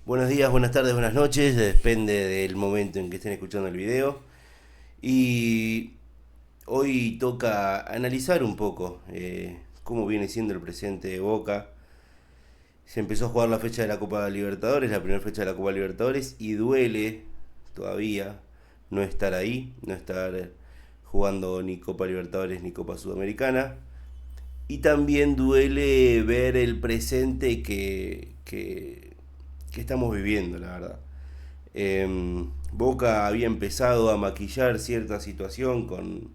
Buenos días, buenas tardes, buenas noches, depende del momento en que estén escuchando el video. Y hoy toca analizar un poco cómo viene siendo el presente de Boca. Se empezó a jugar la fecha de la Copa Libertadores, la primera fecha de la Copa Libertadores, y duele todavía no estar ahí, no estar jugando ni Copa Libertadores ni Copa Sudamericana. Y también duele ver el presente que estamos viviendo, la verdad. Boca había empezado a maquillar cierta situación con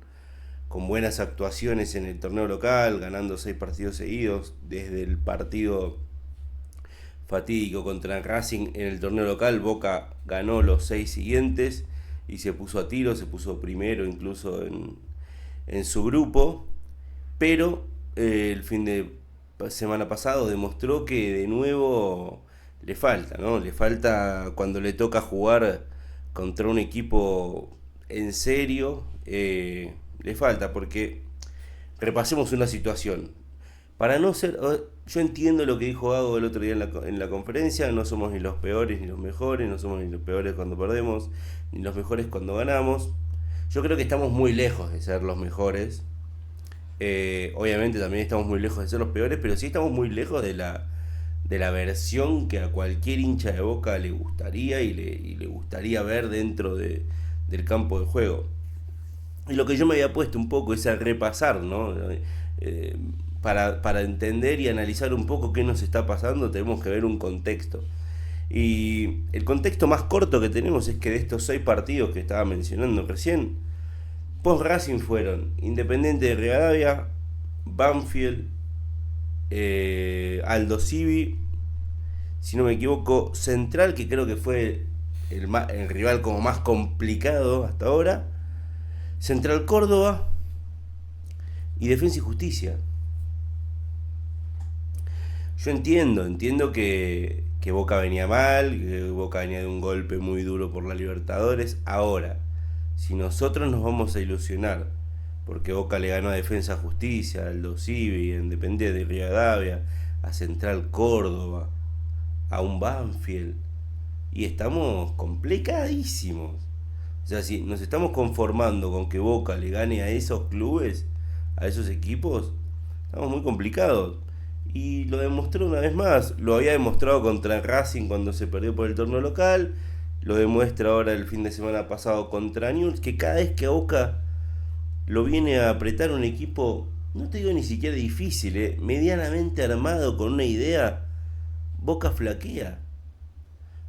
buenas actuaciones en el torneo local, ganando 6 partidos seguidos, desde el partido fatídico contra Racing en el torneo local. Boca ganó los 6 siguientes y se puso a tiro, se puso primero incluso en su grupo, pero el fin de semana pasado demostró que de nuevo le falta, ¿no? Le falta cuando le toca jugar contra un equipo en serio, le falta porque repasemos una situación. Para no ser, yo entiendo lo que dijo Gago el otro día en la conferencia, no somos ni los peores ni los mejores, no somos ni los peores cuando perdemos, ni los mejores cuando ganamos. Yo creo que estamos muy lejos de ser los mejores. Obviamente también estamos muy lejos de ser los peores, pero sí estamos muy lejos de la versión que a cualquier hincha de Boca le gustaría y le gustaría ver dentro del campo de juego. Y lo que yo me había puesto un poco es a repasar, ¿no? Eh, para entender y analizar un poco qué nos está pasando, tenemos que ver un contexto. Y el contexto más corto que tenemos es que de estos 6 partidos que estaba mencionando recién, post Racing fueron Independiente de Rivadavia, Banfield, Aldo Civi, si no me equivoco, Central, que creo que fue el rival como más complicado hasta ahora, Central Córdoba y Defensa y Justicia. Yo entiendo que Boca venía mal, que Boca venía de un golpe muy duro por la Libertadores. Ahora, si nosotros nos vamos a ilusionar porque Boca le ganó a Defensa Justicia, al Civi, a Independiente de Rivadavia, a Central Córdoba, a un Banfield, y estamos complicadísimos. O sea, si nos estamos conformando con que Boca le gane a esos clubes, a esos equipos, estamos muy complicados. Y lo demostró una vez más. Lo había demostrado contra Racing cuando se perdió por el torneo local. Lo demuestra ahora el fin de semana pasado contra Newell's, que cada vez que a Boca lo viene a apretar un equipo, no te digo ni siquiera difícil, medianamente armado con una idea, Boca flaquea.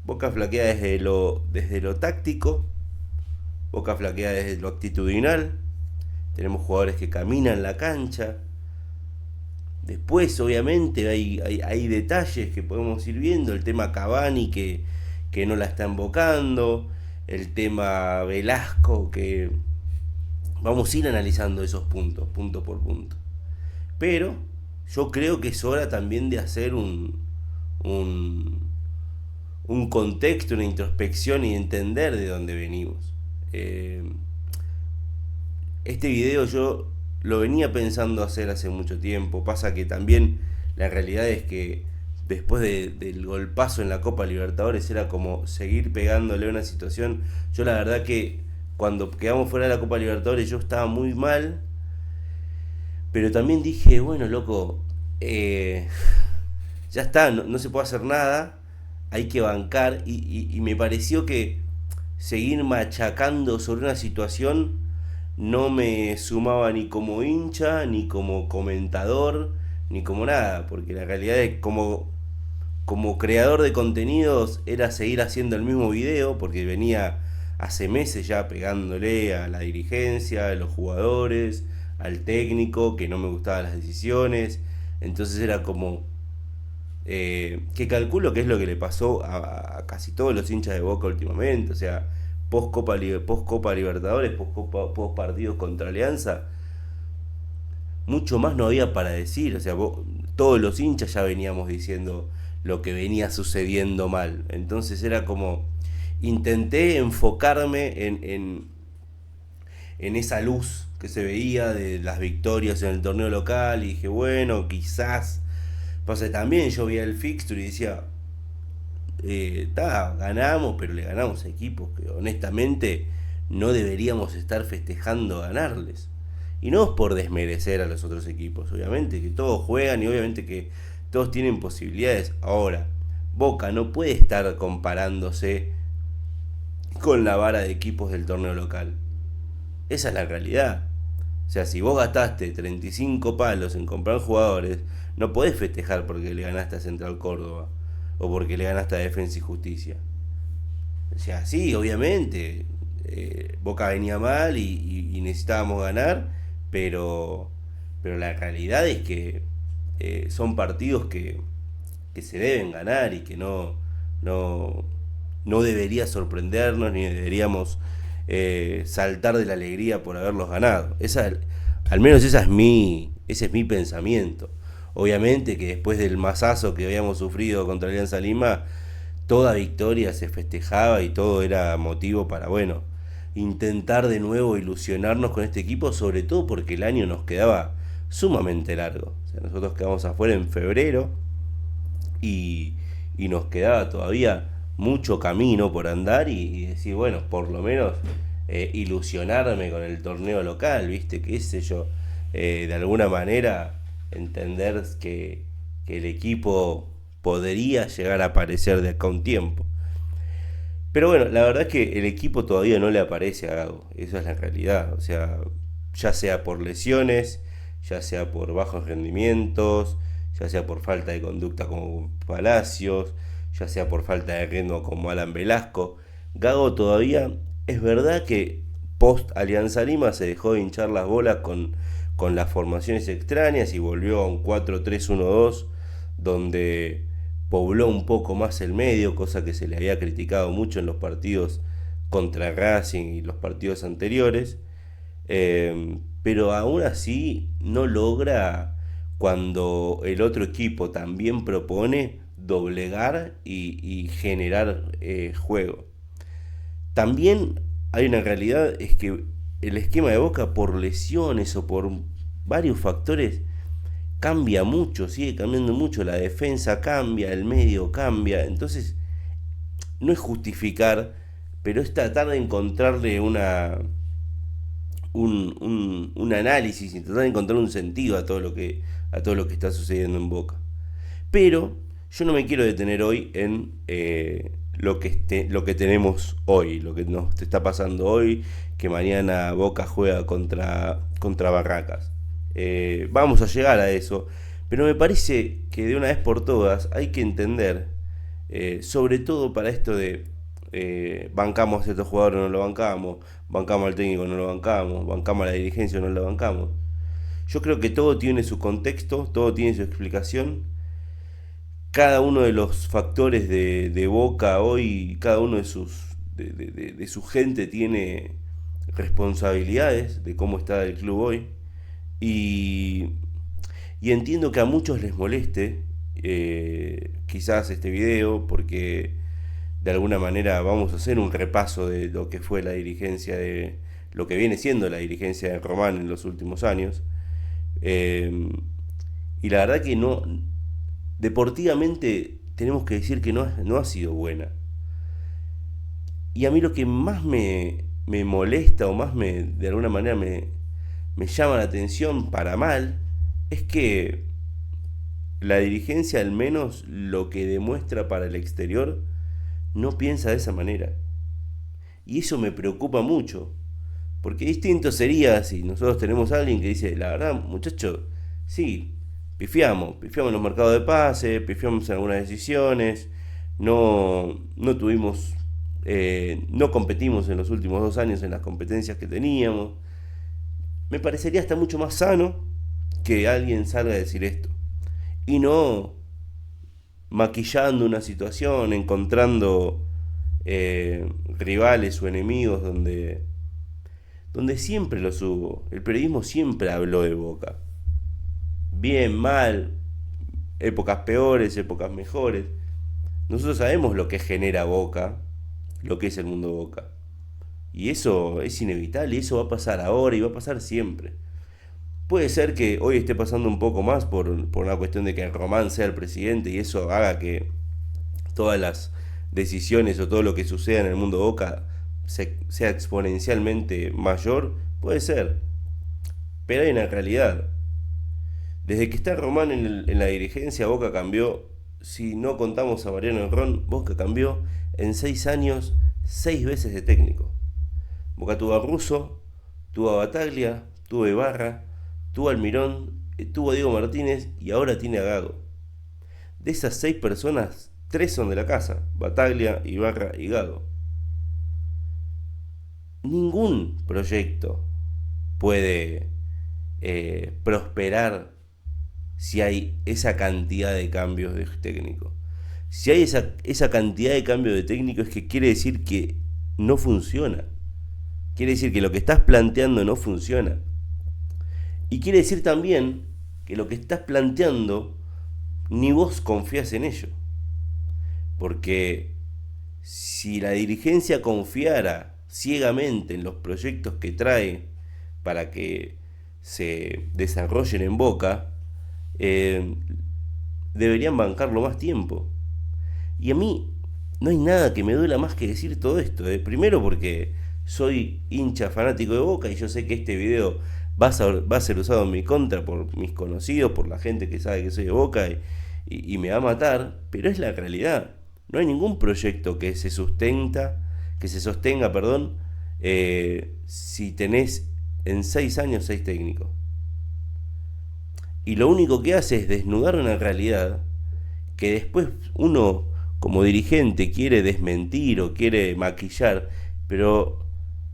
Boca flaquea desde lo táctico, Boca flaquea desde lo actitudinal. Tenemos jugadores que caminan la cancha. Después, obviamente, hay detalles que podemos ir viendo. El tema Cavani que no la está invocando. El tema Velasco que vamos a ir analizando esos puntos, punto por punto. Pero yo creo que es hora también de hacer un, un contexto, una introspección y entender de dónde venimos. Eh, este video yo lo venía pensando hacer hace mucho tiempo. Pasa que también la realidad es que después del golpazo en la Copa Libertadores era como seguir pegándole a una situación. Yo la verdad que cuando quedamos fuera de la Copa Libertadores yo estaba muy mal, pero también dije, bueno, loco, ya está, no se puede hacer nada, hay que bancar y me pareció que seguir machacando sobre una situación no me sumaba ni como hincha, ni como comentador, ni como nada, porque la realidad es como creador de contenidos era seguir haciendo el mismo video, porque venía hace meses ya pegándole a la dirigencia, a los jugadores, al técnico, que no me gustaban las decisiones, entonces era como que calculo que es lo que le pasó a casi todos los hinchas de Boca últimamente, o sea, post Copa Libertadores, post partidos contra Alianza, mucho más no había para decir, o sea, todos los hinchas ya veníamos diciendo lo que venía sucediendo mal, entonces era como, intenté enfocarme en esa luz que se veía de las victorias en el torneo local y dije, bueno, quizás. Pasa que también yo veía el fixture y decía, ganamos, pero le ganamos a equipos que honestamente no deberíamos estar festejando ganarles. Y no es por desmerecer a los otros equipos, obviamente que todos juegan y obviamente que todos tienen posibilidades. Ahora, Boca no puede estar comparándose con la vara de equipos del torneo local. Esa es la realidad. O sea, si vos gastaste 35 palos en comprar jugadores, no podés festejar porque le ganaste a Central Córdoba o porque le ganaste a Defensa y Justicia. O sea, sí, obviamente, Boca venía mal y necesitábamos ganar, pero, pero la realidad es que son partidos que se deben ganar y que no, no debería sorprendernos ni deberíamos saltar de la alegría por haberlos ganado. Al menos ese es mi pensamiento. Obviamente que después del masazo que habíamos sufrido contra Alianza Lima, toda victoria se festejaba y todo era motivo para, bueno, intentar de nuevo ilusionarnos con este equipo, sobre todo porque el año nos quedaba sumamente largo. O sea, nosotros quedamos afuera en febrero y, y nos quedaba todavía mucho camino por andar y decir, bueno, por lo menos ilusionarme con el torneo local, ¿viste? Qué sé yo, de alguna manera entender que el equipo podría llegar a aparecer de acá a un tiempo. Pero bueno, la verdad es que el equipo todavía no le aparece a Gago, esa es la realidad. O sea, ya sea por lesiones, ya sea por bajos rendimientos, ya sea por falta de conducta como Palacios, ya sea por falta de ritmo como Alan Velasco. Gago todavía, es verdad que post Alianza Lima se dejó de hinchar las bolas con las formaciones extrañas y volvió a un 4-3-1-2 donde pobló un poco más el medio, cosa que se le había criticado mucho en los partidos contra Racing y los partidos anteriores. Pero aún así no logra, cuando el otro equipo también propone, doblegar y generar juego. También hay una realidad, es que el esquema de Boca por lesiones o por varios factores cambia mucho, sigue cambiando mucho, la defensa cambia, el medio cambia, entonces no es justificar, pero es tratar de encontrarle un análisis y tratar de encontrar un sentido a todo lo que está sucediendo en Boca. Pero yo no me quiero detener hoy en lo que tenemos hoy, lo que nos está pasando hoy, que mañana Boca juega contra Barracas. Vamos a llegar a eso, pero me parece que de una vez por todas hay que entender, sobre todo para esto de bancamos a estos jugadores o no lo bancamos, bancamos al técnico o no lo bancamos a la dirigencia o no lo bancamos. Yo creo que todo tiene su contexto, todo tiene su explicación. Cada uno de los factores de Boca hoy, cada uno de su gente tiene responsabilidades de cómo está el club hoy. Y, y entiendo que a muchos les moleste quizás este video porque de alguna manera vamos a hacer un repaso de lo que fue la dirigencia de lo que viene siendo la dirigencia de Román en los últimos años. Eh, y la verdad que no, deportivamente tenemos que decir que no ha sido buena. Y a mí lo que más me molesta o más de alguna manera me llama la atención para mal es que la dirigencia, al menos lo que demuestra para el exterior, no piensa de esa manera. Y eso me preocupa mucho. Porque distinto sería si nosotros tenemos a alguien que dice, la verdad, muchachos, sí, pifiamos en los mercados de pase, pifiamos en algunas decisiones, no tuvimos, no competimos en los últimos 2 años en las competencias que teníamos. Me parecería hasta mucho más sano que alguien salga a decir esto. Y no maquillando una situación, encontrando rivales o enemigos donde siempre los hubo. El periodismo siempre habló de Boca. Bien, mal, épocas peores, épocas mejores. Nosotros sabemos lo que genera Boca, lo que es el mundo Boca. Y eso es inevitable, y eso va a pasar ahora y va a pasar siempre. Puede ser que hoy esté pasando un poco más por una cuestión de que Román sea el presidente y eso haga que todas decisiones o todo lo que suceda en el mundo Boca sea exponencialmente mayor, puede ser. Pero hay una realidad. Desde que está Román en la dirigencia, Boca cambió, si no contamos a Mariano Ron, Boca cambió en 6 años 6 veces de técnico. Boca tuvo a Russo, tuvo a Bataglia, tuvo a Ibarra, tuvo a Almirón, tuvo a Diego Martínez y ahora tiene a Gago. De esas 6 personas, 3 son de la casa, Bataglia, Ibarra y Gago. Ningún proyecto puede prosperar si hay esa cantidad de cambios de técnico. Si hay esa cantidad de cambios de técnico es que quiere decir que no funciona. Quiere decir que lo que estás planteando no funciona. Y quiere decir también que lo que estás planteando ni vos confías en ello. Porque si la dirigencia confiara ciegamente en los proyectos que trae para que se desarrollen en Boca, deberían bancarlo más tiempo. Y a mí no hay nada que me duela más que decir todo esto. Primero porque soy hincha fanático de Boca y yo sé que este video va a ser usado en mi contra por mis conocidos, por la gente que sabe que soy de Boca y me va a matar, pero es la realidad. No hay ningún proyecto que se sostenga, perdón, si tenés en 6 años 6 técnicos. Y lo único que hace es desnudar una realidad que después uno como dirigente quiere desmentir o quiere maquillar, pero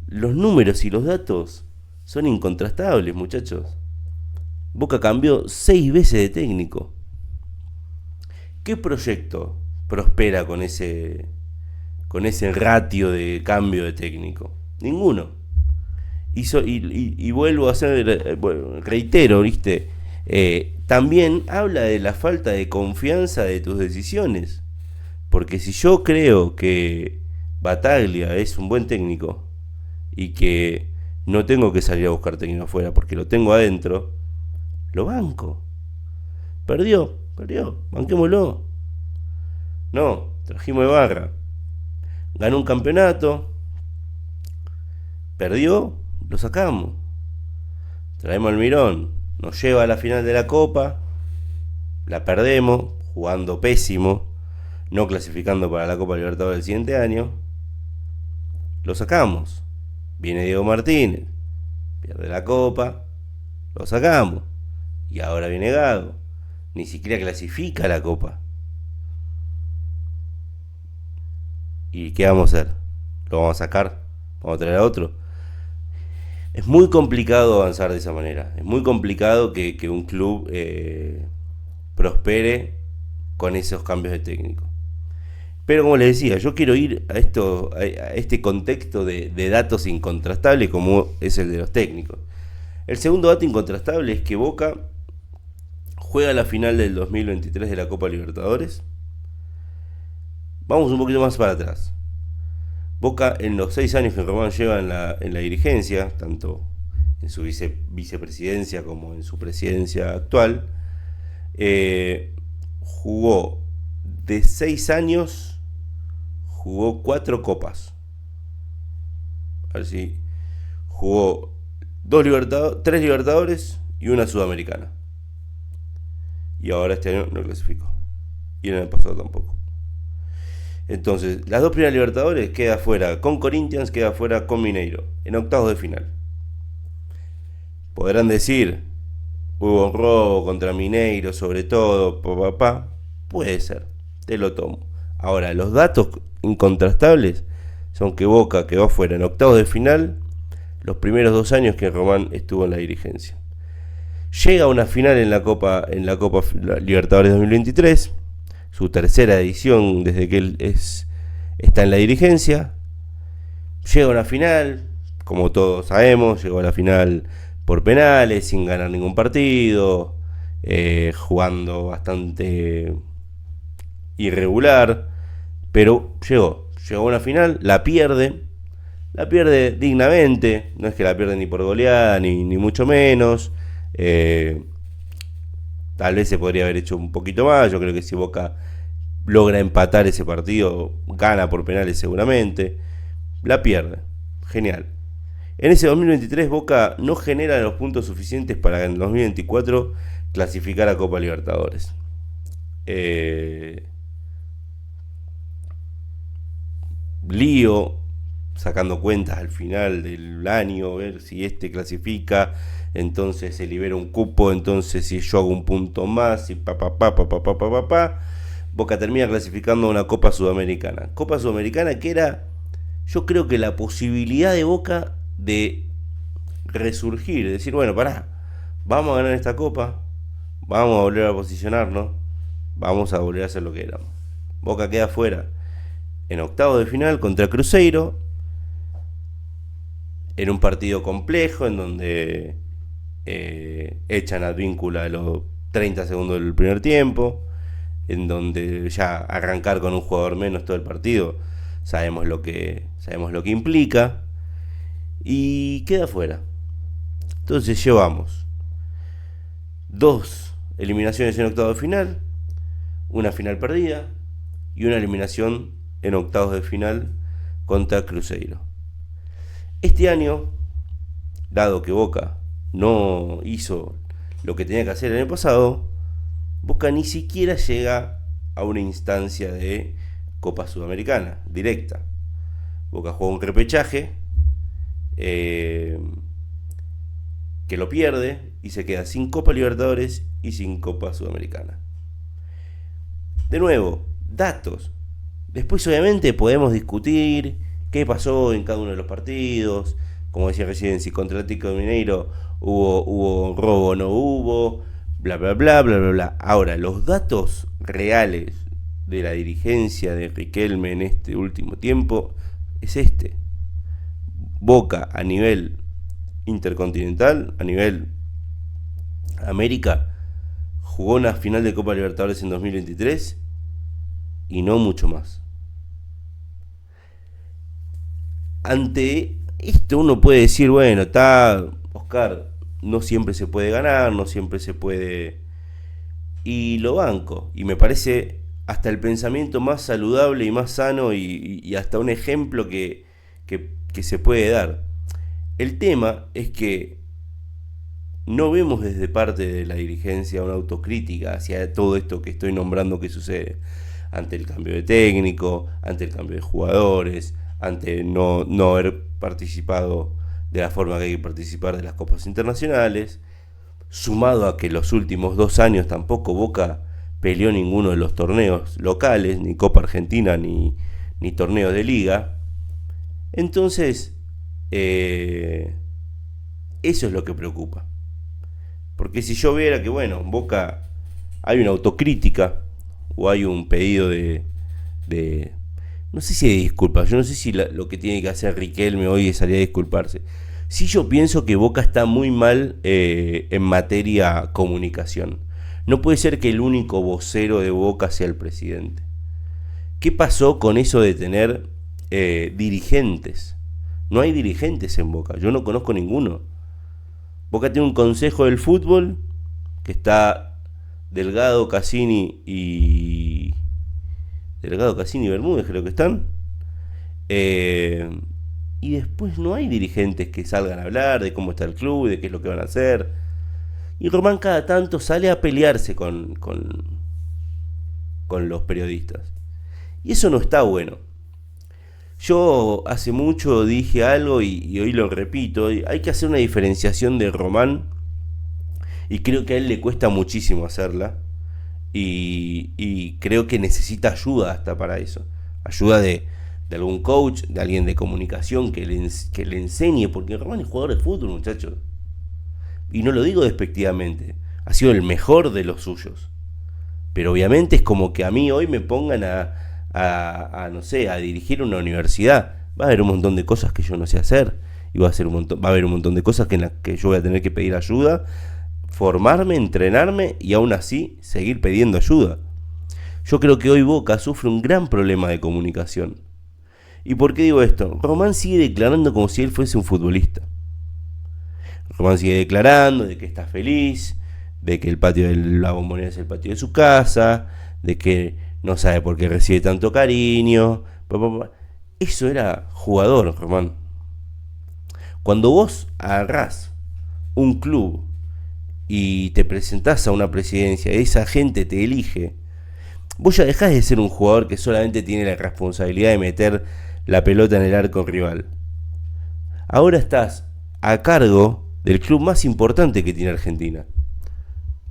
los números y los datos son incontrastables, muchachos. Boca cambió 6 veces de técnico. ¿Qué proyecto prospera con ese ratio de cambio de técnico? Ninguno. Y vuelvo a hacer, reitero, ¿viste? También habla de la falta de confianza de tus decisiones. Porque si yo creo que Bataglia es un buen técnico y que no tengo que salir a buscar técnico afuera porque lo tengo adentro, lo banco. Perdió, banquémoslo. No, trajimos de Barra, ganó un campeonato, perdió, lo sacamos. Traemos al Almirón, nos lleva a la final de la Copa, la perdemos, jugando pésimo, no clasificando para la Copa Libertadores del siguiente año, lo sacamos. Viene Diego Martínez, pierde la Copa, lo sacamos. Y ahora viene Gago, ni siquiera clasifica a la Copa. ¿Y qué vamos a hacer? ¿Lo vamos a sacar? ¿Vamos a traer a otro? Es muy complicado avanzar de esa manera. Es muy complicado que un club prospere con esos cambios de técnico. Pero como les decía, yo quiero ir a este contexto de datos incontrastables como es el de los técnicos. El segundo dato incontrastable es que Boca juega la final del 2023 de la Copa Libertadores. Vamos un poquito más para atrás. Boca en los 6 años que Román lleva en la dirigencia, tanto en su vicepresidencia como en su presidencia actual, jugó de 6 años, jugó 4 copas. A ver si jugó 3 Libertadores y una Sudamericana. Y ahora este año no clasificó. Y en el pasado tampoco. Entonces, las 2 primeras Libertadores queda fuera con Corinthians, queda fuera con Mineiro, en octavos de final. Podrán decir, hubo un robo contra Mineiro, sobre todo, puede ser, te lo tomo. Ahora, los datos incontrastables son que Boca quedó fuera en octavos de final los primeros 2 años que Román estuvo en la dirigencia. Llega a una final en la Copa Libertadores 2023, su tercera edición desde que él está en la dirigencia. Llega a una final, como todos sabemos, llegó a la final por penales, sin ganar ningún partido, jugando bastante irregular, pero llegó a una final, la pierde dignamente, no es que la pierde ni por goleada, ni mucho menos. Tal vez se podría haber hecho un poquito más. Yo creo que si Boca logra empatar ese partido, gana por penales seguramente, la pierde. Genial. En ese 2023 Boca no genera los puntos suficientes para en el 2024 clasificar a Copa Libertadores. Lío, sacando cuentas al final del año, ver si este clasifica, entonces se libera un cupo, entonces si yo hago un punto más, y Boca termina clasificando a una Copa Sudamericana. Copa Sudamericana que era, yo creo que la posibilidad de Boca de resurgir, de decir, bueno, pará, vamos a ganar esta Copa, vamos a volver a posicionarnos, vamos a volver a hacer lo que éramos. Boca queda fuera en octavos de final contra Cruzeiro, en un partido complejo en donde echan a Advíncula a los 30 segundos del primer tiempo, en donde ya arrancar con un jugador menos todo el partido sabemos lo que implica, y queda fuera. Entonces llevamos 2 eliminaciones en octavos de final, una final perdida y una eliminación en octavos de final contra Cruzeiro. Este año, dado que Boca no hizo lo que tenía que hacer el año pasado, Boca ni siquiera llega a una instancia de Copa Sudamericana directa. Boca juega un repechaje que lo pierde y se queda sin Copa Libertadores y sin Copa Sudamericana. De nuevo, datos. Después obviamente podemos discutir qué pasó en cada uno de los partidos. Como decía recién, si contra Atlético de Mineiro hubo robo o no hubo, bla bla bla bla bla bla. Ahora, los datos reales de la dirigencia de Riquelme en este último tiempo es este. Boca a nivel intercontinental, a nivel América, jugó una final de Copa Libertadores en 2023 y no mucho más. Ante esto uno puede decir, bueno, está, Oscar, no siempre se puede ganar, no siempre se puede... Y lo banco, y me parece hasta el pensamiento más saludable y más sano y hasta un ejemplo que se puede dar. El tema es que no vemos desde parte de la dirigencia una autocrítica hacia todo esto que estoy nombrando que sucede. Ante el cambio de técnico, ante el cambio de jugadores, ante no haber participado de la forma que hay que participar de las copas internacionales, sumado a que los últimos 2 años tampoco Boca peleó ninguno de los torneos locales, ni Copa Argentina, ni torneos de liga. Entonces, eso es lo que preocupa. Porque si yo viera que, bueno, en Boca hay una autocrítica o hay un pedido de no sé si de disculpas, yo no sé si lo que tiene que hacer Riquelme hoy es salir a disculparse. Sí, yo pienso que Boca está muy mal en materia comunicación. No puede ser que el único vocero de Boca sea el presidente. ¿Qué pasó con eso de tener dirigentes? No hay dirigentes en Boca, yo no conozco ninguno. Boca tiene un consejo del fútbol que está Delgado, Cassini y Bermúdez, creo que están. Y después no hay dirigentes que salgan a hablar de cómo está el club, de qué es lo que van a hacer. Y Román cada tanto sale a pelearse con los periodistas. Y eso no está bueno. Yo hace mucho dije algo y hoy lo repito. Hay que hacer una diferenciación de Román. Y creo que a él le cuesta muchísimo hacerla. Y creo que necesita ayuda hasta para eso. Ayuda de algún coach, de alguien de comunicación que le enseñe. Porque Román es jugador de fútbol, muchachos. Y no lo digo despectivamente. Ha sido el mejor de los suyos. Pero obviamente es como que a mí hoy me pongan no sé, a dirigir una universidad. Va a haber un montón de cosas que yo no sé hacer. Y va a haber un montón de cosas en las que yo voy a tener que pedir ayuda, formarme, entrenarme y aún así seguir pidiendo ayuda. Yo creo que hoy Boca sufre un gran problema de comunicación. ¿Y por qué digo esto? Román sigue declarando como si él fuese un futbolista. Román sigue declarando de que está feliz, de que el patio de la Bombonera es el patio de su casa, de que no sabe por qué recibe tanto cariño. Eso era jugador, Román. Cuando vos agarrás un club y te presentás a una presidencia, esa gente te elige, vos ya dejás de ser un jugador que solamente tiene la responsabilidad de meter la pelota en el arco rival. Ahora estás a cargo del club más importante que tiene Argentina,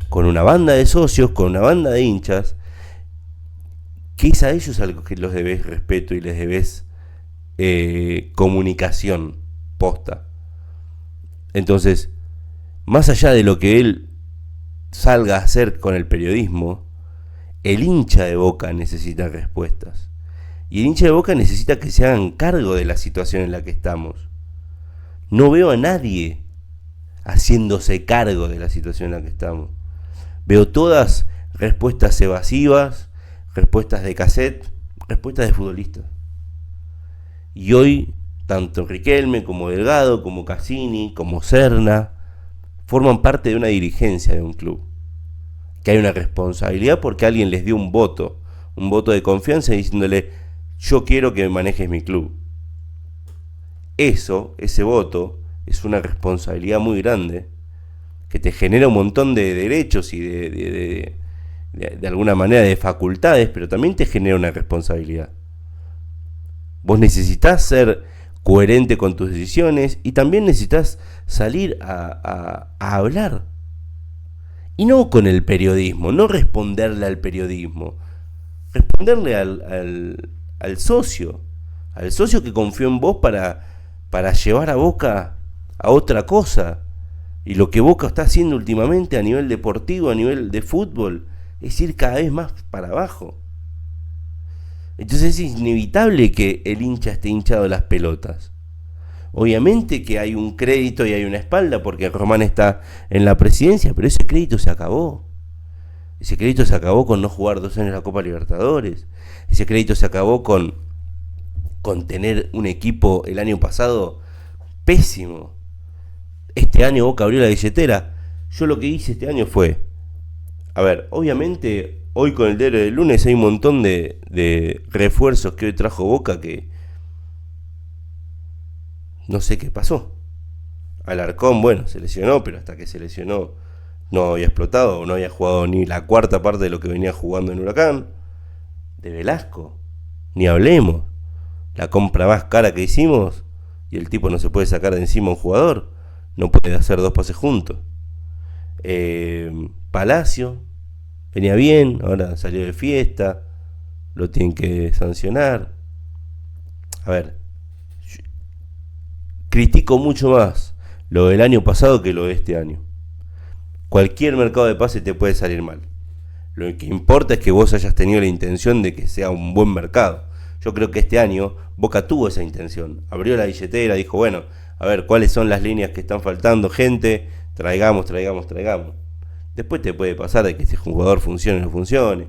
con una banda de socios, con una banda de hinchas, que es a ellos a los que los debes respeto y les debes comunicación posta. Entonces, más allá de lo que él salga a hacer con el periodismo, el hincha de Boca necesita respuestas. Y el hincha de Boca necesita que se hagan cargo de la situación en la que estamos. No veo a nadie haciéndose cargo de la situación en la que estamos. Veo todas respuestas evasivas, respuestas de cassette, respuestas de futbolistas. Y hoy, tanto Riquelme como Delgado, como Cassini, como Serna, forman parte de una dirigencia de un club. Que hay una responsabilidad porque alguien les dio un voto de confianza diciéndole, yo quiero que manejes mi club. Ese voto, es una responsabilidad muy grande, que te genera un montón de derechos y de alguna manera de facultades, pero también te genera una responsabilidad. Vos necesitas ser coherente con tus decisiones y también necesitas salir a hablar. Y no con el periodismo, no responderle al periodismo, responderle al socio que confió en vos para llevar a Boca a otra cosa. Y lo que Boca está haciendo últimamente a nivel deportivo, a nivel de fútbol, es ir cada vez más para abajo. Entonces es inevitable que el hincha esté hinchado de las pelotas. Obviamente que hay un crédito y hay una espalda porque Román está en la presidencia, pero ese crédito se acabó. Ese crédito se acabó con no jugar 2 años la Copa Libertadores. Ese crédito se acabó con tener un equipo el año pasado pésimo. Este año Boca abrió la billetera. Yo lo que hice este año fue, a ver, obviamente hoy con el diario del lunes hay un montón de refuerzos que hoy trajo Boca que no sé qué pasó. Alarcón, bueno, se lesionó, pero hasta que se lesionó no había explotado, no había jugado ni la cuarta parte de lo que venía jugando en Huracán. De Velasco, ni hablemos. La compra más cara que hicimos y el tipo no se puede sacar de encima a un jugador. No puede hacer 2 pases juntos. Palacio, venía bien, ahora salió de fiesta, lo tienen que sancionar. A ver, critico mucho más lo del año pasado que lo de este año. Cualquier mercado de pase te puede salir mal. Lo que importa es que vos hayas tenido la intención de que sea un buen mercado. Yo creo que este año Boca tuvo esa intención. Abrió la billetera, dijo, bueno, a ver, ¿cuáles son las líneas que están faltando? Gente, traigamos. Después te puede pasar de que ese jugador funcione o no funcione.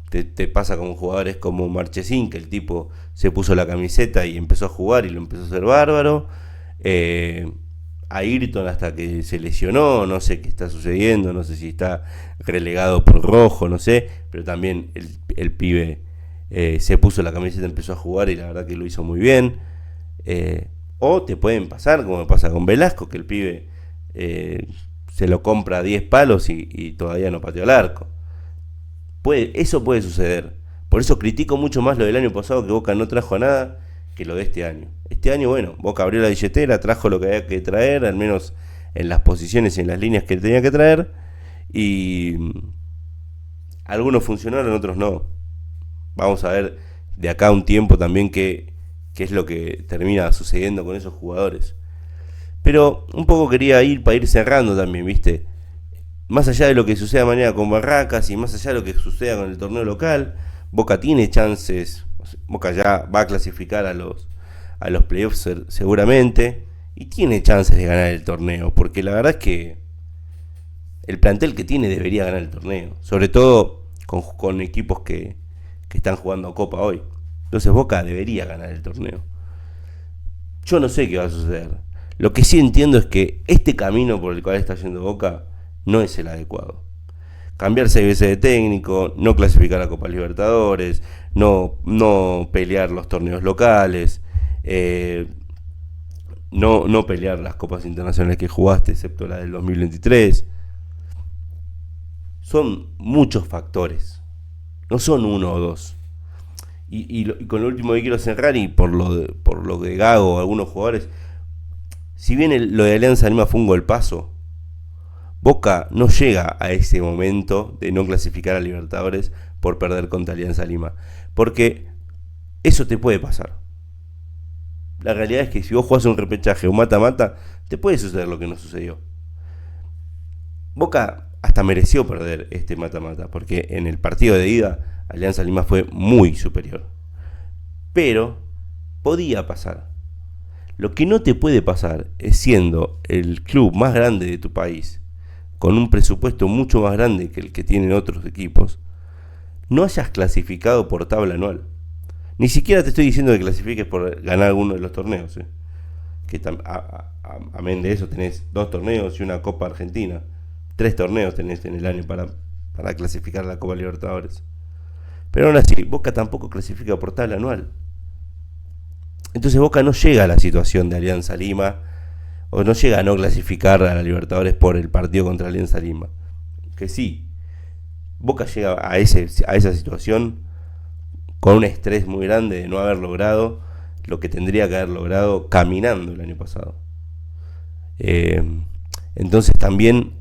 Te pasa con jugadores como Marchesín, que el tipo se puso la camiseta y empezó a jugar y lo empezó a hacer bárbaro. A Ayrton hasta que se lesionó, no sé qué está sucediendo, no sé si está relegado por rojo, no sé, pero también el pibe se puso la camiseta, empezó a jugar y la verdad que lo hizo muy bien. O te pueden pasar, como me pasa con Velasco, que el pibe se lo compra a 10 palos y todavía no pateó al arco. Eso puede suceder. Por eso critico mucho más lo del año pasado, que Boca no trajo nada, que lo de este año. Este año, bueno, Boca abrió la billetera, trajo lo que había que traer, al menos en las posiciones y en las líneas que tenía que traer, y algunos funcionaron, otros no. Vamos a ver de acá a un tiempo también qué es lo que termina sucediendo con esos jugadores. Pero un poco quería ir para ir cerrando también, ¿viste? Más allá de lo que suceda mañana con Barracas y más allá de lo que suceda con el torneo local, Boca tiene chances. Boca ya va a clasificar a los playoffs seguramente y tiene chances de ganar el torneo, porque la verdad es que el plantel que tiene debería ganar el torneo, sobre todo con equipos que están jugando Copa hoy. Entonces Boca debería ganar el torneo. Yo no sé qué va a suceder. Lo que sí entiendo es que este camino por el cual está yendo Boca no es el adecuado. cambiar 6 veces de técnico, no clasificar a Copa Libertadores, no pelear los torneos locales, no pelear las copas internacionales que jugaste, excepto la del 2023. Son muchos factores, no son uno o dos. Y con lo último que quiero cerrar, y por lo de Gago o algunos jugadores, si bien lo de Alianza Lima fue un golpazo, Boca no llega a ese momento de no clasificar a Libertadores por perder contra Alianza Lima. Porque eso te puede pasar. La realidad es que si vos jugás un repechaje o mata-mata, te puede suceder lo que no sucedió. Boca hasta mereció perder este mata-mata, porque en el partido de ida Alianza Lima fue muy superior. Pero podía pasar. Lo que no te puede pasar es, siendo el club más grande de tu país, con un presupuesto mucho más grande que el que tienen otros equipos, no hayas clasificado por tabla anual. Ni siquiera te estoy diciendo que clasifiques por ganar alguno de los torneos, que amén de eso tenés 2 torneos y una Copa Argentina. 3 torneos tenés en el año para clasificar a la Copa Libertadores. Pero aún así, Boca tampoco clasifica por tabla anual. Entonces Boca no llega a la situación de Alianza Lima, o no llega a no clasificar a la Libertadores por el partido contra Alianza Lima. Que sí, Boca llega a esa situación con un estrés muy grande de no haber logrado lo que tendría que haber logrado caminando el año pasado. Entonces también,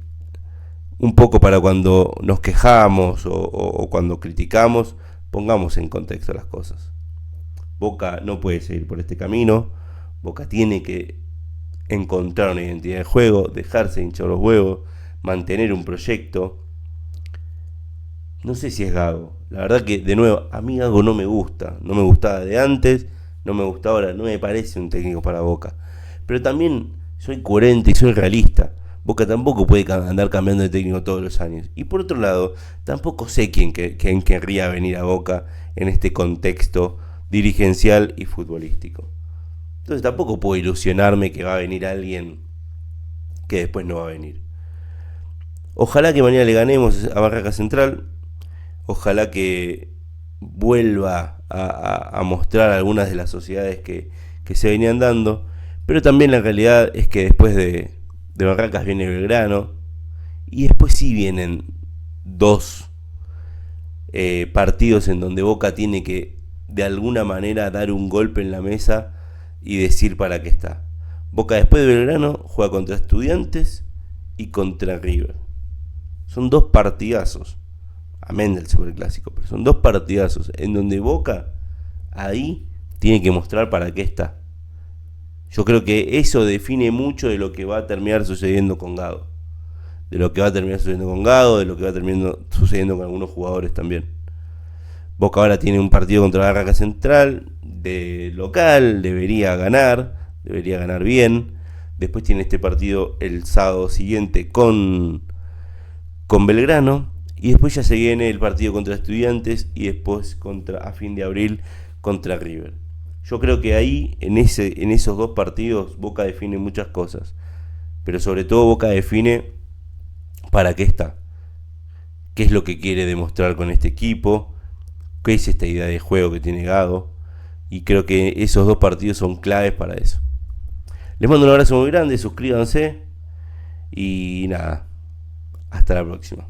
un poco para cuando nos quejamos o cuando criticamos, pongamos en contexto las cosas. Boca no puede seguir por este camino. Boca tiene que encontrar una identidad de juego, dejarse hinchar los huevos, mantener un proyecto. No sé si es Gago. La verdad que, de nuevo, a mí Gago no me gusta. No me gustaba de antes, no me gusta ahora, no me parece un técnico para Boca. Pero también soy coherente y soy realista. Boca tampoco puede andar cambiando de técnico todos los años. Y por otro lado, tampoco sé quién querría venir a Boca en este contexto dirigencial y futbolístico. Entonces tampoco puedo ilusionarme que va a venir alguien que después no va a venir. Ojalá que mañana le ganemos a Barraca Central. Ojalá que vuelva a mostrar algunas de las sociedades que se venían dando. Pero también la realidad es que después de Barracas viene Belgrano. Y después sí vienen 2 partidos en donde Boca tiene que de alguna manera dar un golpe en la mesa y decir para qué está. Boca, después de Belgrano, juega contra Estudiantes y contra River. Son 2 partidazos, amén del Superclásico, pero son 2 partidazos en donde Boca ahí tiene que mostrar para qué está. Yo creo que eso define mucho de lo que va a terminar sucediendo con Gago. De lo que va a terminar sucediendo con Gago, de lo que va a terminar sucediendo con algunos jugadores también. Boca ahora tiene un partido contra Barraca Central de local, debería ganar bien. Después tiene este partido el sábado siguiente con Belgrano, y después ya se viene el partido contra Estudiantes y después a fin de abril contra River. Yo creo que ahí, en esos 2 partidos, Boca define muchas cosas, pero sobre todo Boca define para qué está, qué es lo que quiere demostrar con este equipo, qué es esta idea de juego que tiene Gago, y creo que esos 2 partidos son claves para eso. Les mando un abrazo muy grande, suscríbanse y nada, hasta la próxima.